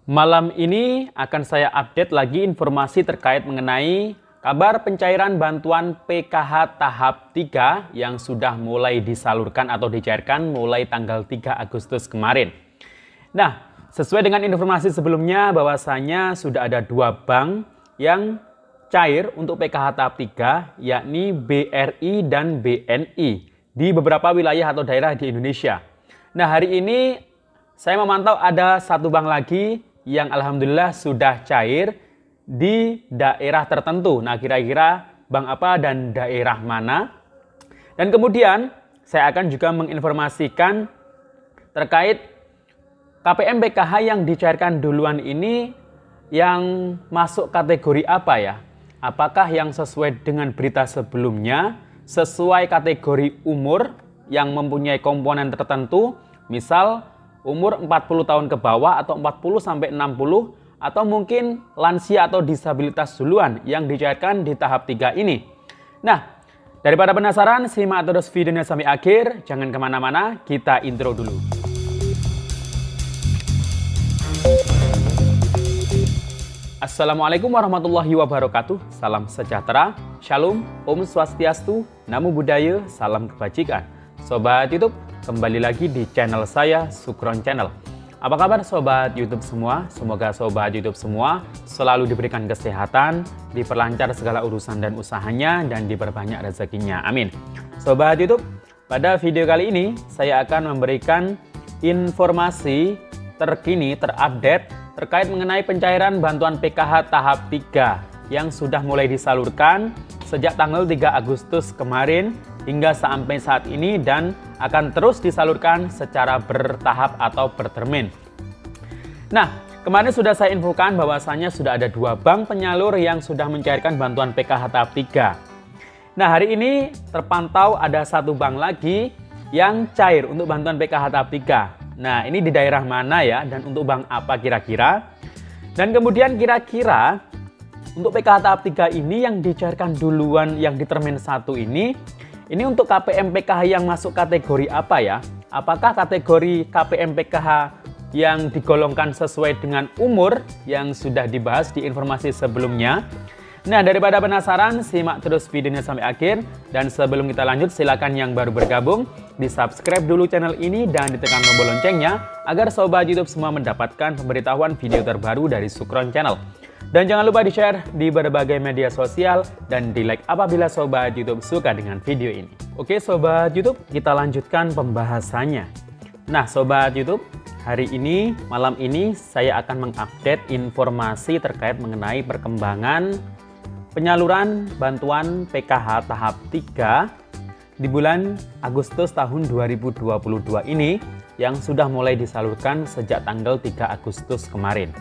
Malam ini akan saya update lagi informasi terkait mengenai kabar pencairan bantuan PKH tahap 3 yang sudah mulai disalurkan atau dicairkan mulai tanggal 3 Agustus kemarin. Nah, sesuai dengan informasi sebelumnya bahwasanya sudah ada 2 bank yang cair untuk PKH tahap 3, yakni BRI dan BNI di beberapa wilayah atau daerah di Indonesia. Nah, hari ini saya memantau ada 1 bank lagi yang alhamdulillah sudah cair di daerah tertentu. Nah, kira-kira bank apa dan daerah mana? Dan kemudian saya akan juga menginformasikan terkait KPM PKH yang dicairkan duluan ini yang masuk kategori apa ya? Apakah yang sesuai dengan berita sebelumnya, sesuai kategori umur yang mempunyai komponen tertentu, misal umur 40 tahun ke bawah atau 40 sampai 60 atau mungkin lansia atau disabilitas duluan yang dicairkan di tahap 3 ini. Nah, daripada penasaran, simak terus videonya sampai akhir, jangan kemana-mana, kita intro dulu. Assalamualaikum warahmatullahi wabarakatuh, salam sejahtera, shalom, om swastiastu, namo buddhaya, salam kebajikan. Sobat YouTube, kembali lagi di channel saya, Sukron Channel. Apa kabar Sobat YouTube semua? Semoga Sobat YouTube semua selalu diberikan kesehatan, diperlancar segala urusan dan usahanya, dan diperbanyak rezekinya. Amin. Sobat YouTube, pada video kali ini saya akan memberikan informasi terkini, terupdate terkait mengenai pencairan bantuan PKH tahap 3 yang sudah mulai disalurkan sejak tanggal 3 Agustus kemarin hingga sampai saat ini dan akan terus disalurkan secara bertahap atau bertermin. Nah, kemarin sudah saya infokan bahwasanya sudah ada 2 bank penyalur yang sudah mencairkan bantuan PKH tahap 3. Nah, hari ini terpantau ada 1 bank lagi yang cair untuk bantuan PKH tahap 3. Nah, ini di daerah mana ya dan untuk bank apa kira-kira? Dan kemudian kira-kira untuk PKH tahap 3 ini yang dicairkan duluan yang di termin 1 ini untuk KPM PKH yang masuk kategori apa ya? Apakah kategori KPM PKH yang digolongkan sesuai dengan umur yang sudah dibahas di informasi sebelumnya? Nah, daripada penasaran, simak terus videonya sampai akhir. Dan sebelum kita lanjut, silakan yang baru bergabung, di-subscribe dulu channel ini dan ditekan tombol loncengnya agar Sobat YouTube semua mendapatkan pemberitahuan video terbaru dari Sukron Channel. Dan jangan lupa di-share di berbagai media sosial dan di-like apabila Sobat YouTube suka dengan video ini. Oke Sobat YouTube, kita lanjutkan pembahasannya. Nah Sobat YouTube, hari ini, malam ini saya akan mengupdate informasi terkait mengenai perkembangan penyaluran bantuan PKH tahap 3 di bulan Agustus tahun 2022 ini yang sudah mulai disalurkan sejak tanggal 3 Agustus kemarin.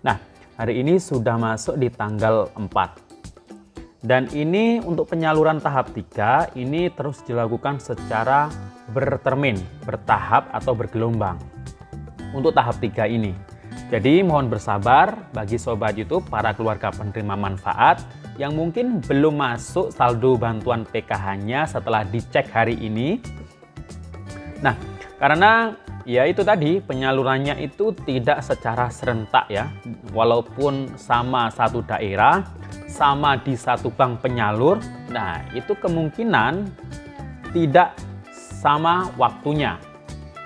Nah, hari ini sudah masuk di tanggal 4. Dan ini untuk penyaluran tahap 3 ini terus dilakukan secara bertermin, bertahap atau bergelombang untuk tahap 3 ini. Jadi mohon bersabar bagi Sobat YouTube, para keluarga penerima manfaat yang mungkin belum masuk saldo bantuan PKH-nya setelah dicek hari ini. Nah, karena ya itu tadi penyalurannya itu tidak secara serentak ya, walaupun sama satu daerah, sama di satu bank penyalur, nah itu kemungkinan tidak sama waktunya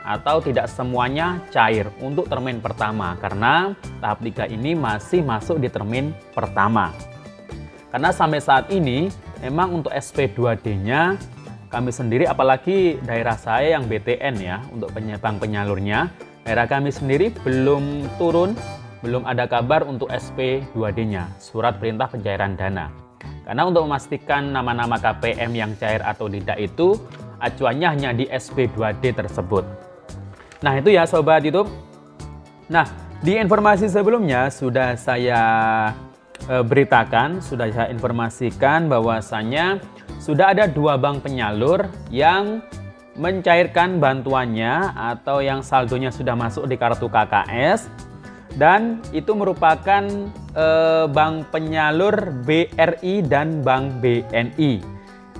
atau tidak semuanya cair untuk termin pertama karena tahap 3 ini masih masuk di termin pertama. Karena sampai saat ini memang untuk SP2D-nya kami sendiri, apalagi daerah saya yang BTN ya, untuk bank penyalurnya, daerah kami sendiri belum turun, belum ada kabar untuk SP2D-nya, surat perintah pencairan dana. Karena untuk memastikan nama-nama KPM yang cair atau tidak itu, acuannya hanya di SP2D tersebut. Nah itu ya Sobat YouTube. Nah di informasi sebelumnya sudah saya beritakan, sudah saya informasikan bahwasannya sudah ada 2 bank penyalur yang mencairkan bantuannya atau yang saldonya sudah masuk di kartu KKS, dan itu merupakan bank penyalur BRI dan bank BNI.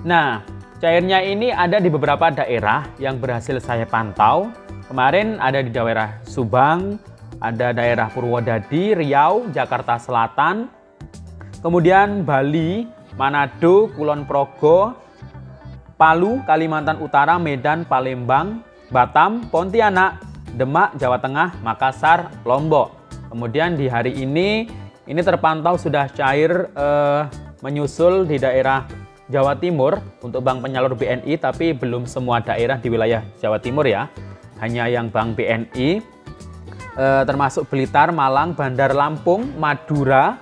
Nah, cairnya ini ada di beberapa daerah yang berhasil saya pantau. Kemarin ada di daerah Subang, ada daerah Purwodadi, Riau, Jakarta Selatan, kemudian Bali, Manado, Kulon Progo, Palu, Kalimantan Utara, Medan, Palembang, Batam, Pontianak, Demak, Jawa Tengah, Makassar, Lombok. Kemudian di hari ini terpantau sudah cair menyusul di daerah Jawa Timur untuk bank penyalur BNI, tapi belum semua daerah di wilayah Jawa Timur ya, hanya yang bank BNI, termasuk Blitar, Malang, Bandar Lampung, Madura,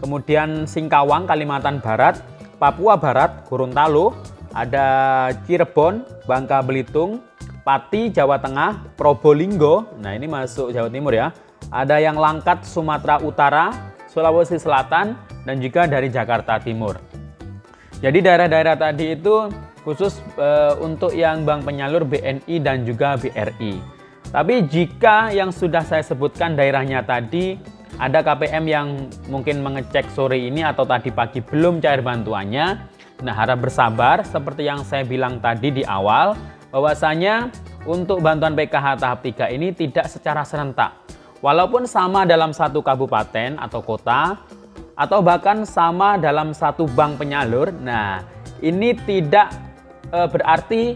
kemudian Singkawang, Kalimantan Barat, Papua Barat, Gorontalo, ada Cirebon, Bangka Belitung, Pati, Jawa Tengah, Probolinggo, nah ini masuk Jawa Timur ya, ada yang Langkat, Sumatera Utara, Sulawesi Selatan, dan juga dari Jakarta Timur. Jadi daerah-daerah tadi itu khusus untuk yang bank penyalur BNI dan juga BRI. Tapi jika yang sudah saya sebutkan daerahnya tadi, ada KPM yang mungkin mengecek sore ini atau tadi pagi belum cair bantuannya, nah harap bersabar seperti yang saya bilang tadi di awal, bahwasanya untuk bantuan PKH tahap 3 ini tidak secara serentak. Walaupun sama dalam satu kabupaten atau kota, atau bahkan sama dalam satu bank penyalur, nah ini tidak berarti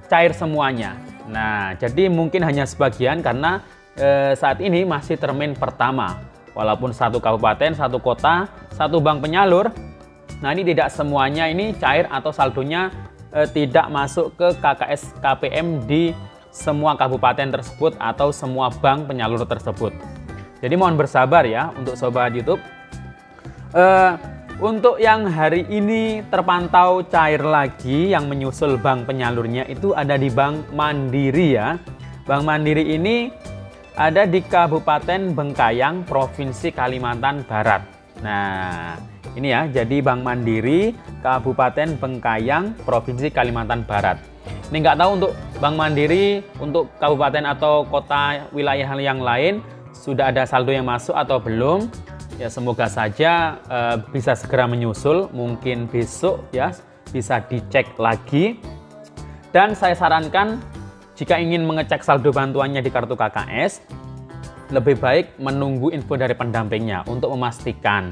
cair semuanya. Nah, jadi mungkin hanya sebagian karena saat ini masih termin pertama. Walaupun satu kabupaten, satu kota, satu bank penyalur, nah ini tidak semuanya ini cair atau saldonya tidak masuk ke KKS KPM di semua kabupaten tersebut atau semua bank penyalur tersebut. Jadi mohon bersabar ya untuk Sobat YouTube. Untuk yang hari ini terpantau cair lagi yang menyusul bank penyalurnya itu ada di Bank Mandiri ya. Bank Mandiri ini ada di Kabupaten Bengkayang, Provinsi Kalimantan Barat. Nah, ini ya, jadi Bank Mandiri Kabupaten Bengkayang, Provinsi Kalimantan Barat. Ini nggak tahu untuk Bank Mandiri, untuk kabupaten atau kota wilayah yang lain sudah ada saldo yang masuk atau belum. Ya semoga saja bisa segera menyusul, mungkin besok ya bisa dicek lagi. Dan saya sarankan jika ingin mengecek saldo bantuannya di kartu KKS, lebih baik menunggu info dari pendampingnya untuk memastikan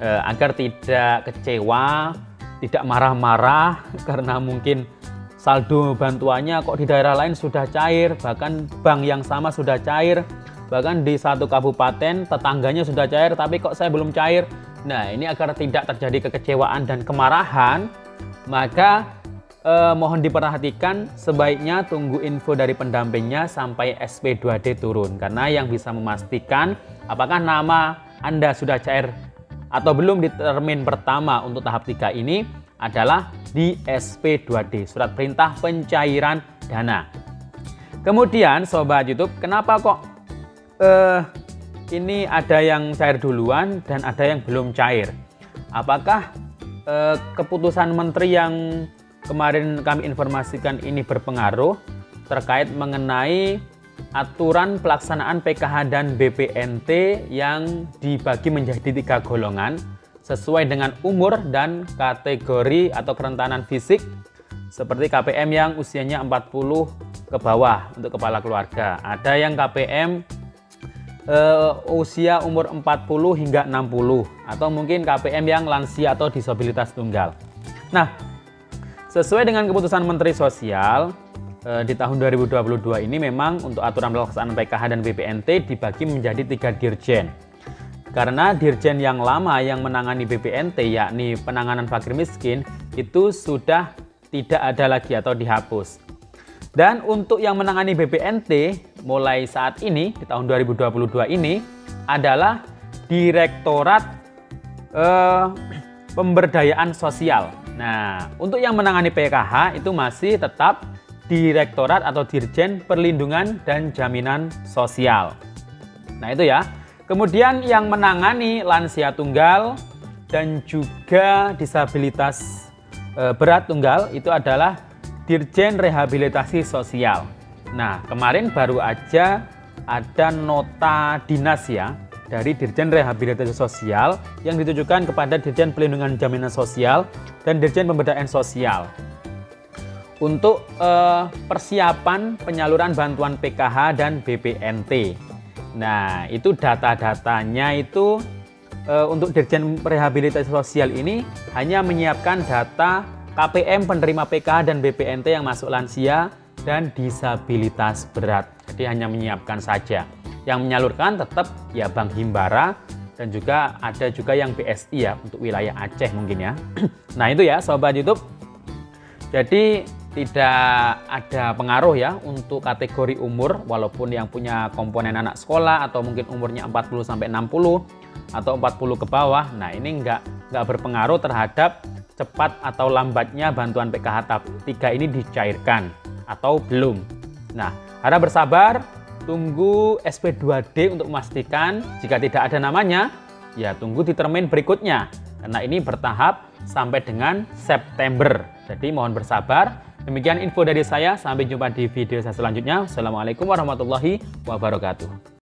agar tidak kecewa, tidak marah-marah karena mungkin saldo bantuannya kok di daerah lain sudah cair, bahkan bank yang sama sudah cair. Bahkan di satu kabupaten tetangganya sudah cair, tapi kok saya belum cair. Nah, ini agar tidak terjadi kekecewaan dan kemarahan, maka mohon diperhatikan sebaiknya tunggu info dari pendampingnya sampai SP2D turun. Karena yang bisa memastikan apakah nama Anda sudah cair atau belum di termin pertama untuk tahap 3 ini adalah di SP2D, Surat Perintah Pencairan Dana. Kemudian Sobat YouTube, kenapa kok ini ada yang cair duluan dan ada yang belum cair? Apakah keputusan menteri yang kemarin kami informasikan ini berpengaruh terkait mengenai aturan pelaksanaan PKH dan BPNT yang dibagi menjadi 3 golongan sesuai dengan umur dan kategori atau kerentanan fisik, seperti KPM yang usianya 40 ke bawah untuk kepala keluarga. Ada yang KPM usia umur 40 hingga 60, atau mungkin KPM yang lansia atau disabilitas tunggal. Nah, sesuai dengan keputusan Menteri Sosial di tahun 2022 ini memang untuk aturan pelaksanaan PKH dan BPNT dibagi menjadi 3 dirjen. Karena dirjen yang lama yang menangani BPNT, yakni penanganan fakir miskin, itu sudah tidak ada lagi atau dihapus. Dan untuk yang menangani BPNT mulai saat ini di tahun 2022 ini adalah Direktorat Pemberdayaan Sosial. Nah, untuk yang menangani PKH itu masih tetap Direktorat atau Dirjen Perlindungan dan Jaminan Sosial. Nah, itu ya. Kemudian yang menangani lansia tunggal dan juga disabilitas berat tunggal itu adalah Dirjen Rehabilitasi Sosial. Nah, kemarin baru aja ada nota dinas ya dari Dirjen Rehabilitasi Sosial yang ditujukan kepada Dirjen Perlindungan Jaminan Sosial dan Dirjen Pemberdayaan Sosial untuk persiapan penyaluran bantuan PKH dan BPNT. Nah, itu data-datanya itu untuk Dirjen Rehabilitasi Sosial ini hanya menyiapkan data KPM penerima PKH dan BPNT yang masuk lansia dan disabilitas berat. Jadi hanya menyiapkan saja. Yang menyalurkan tetap ya Bank Himbara dan juga ada juga yang BSI ya untuk wilayah Aceh mungkin ya. Nah itu ya Sobat YouTube. Jadi tidak ada pengaruh ya untuk kategori umur, walaupun yang punya komponen anak sekolah atau mungkin umurnya 40 sampai 60 atau 40 ke bawah. Nah, ini nggak berpengaruh terhadap cepat atau lambatnya bantuan PKH tahap 3 ini dicairkan atau belum. Nah, harap bersabar, tunggu SP2D untuk memastikan. Jika tidak ada namanya, ya tunggu di termin berikutnya. Karena ini bertahap sampai dengan September. Jadi mohon bersabar. Demikian info dari saya. Sampai jumpa di video saya selanjutnya. Assalamualaikum warahmatullahi wabarakatuh.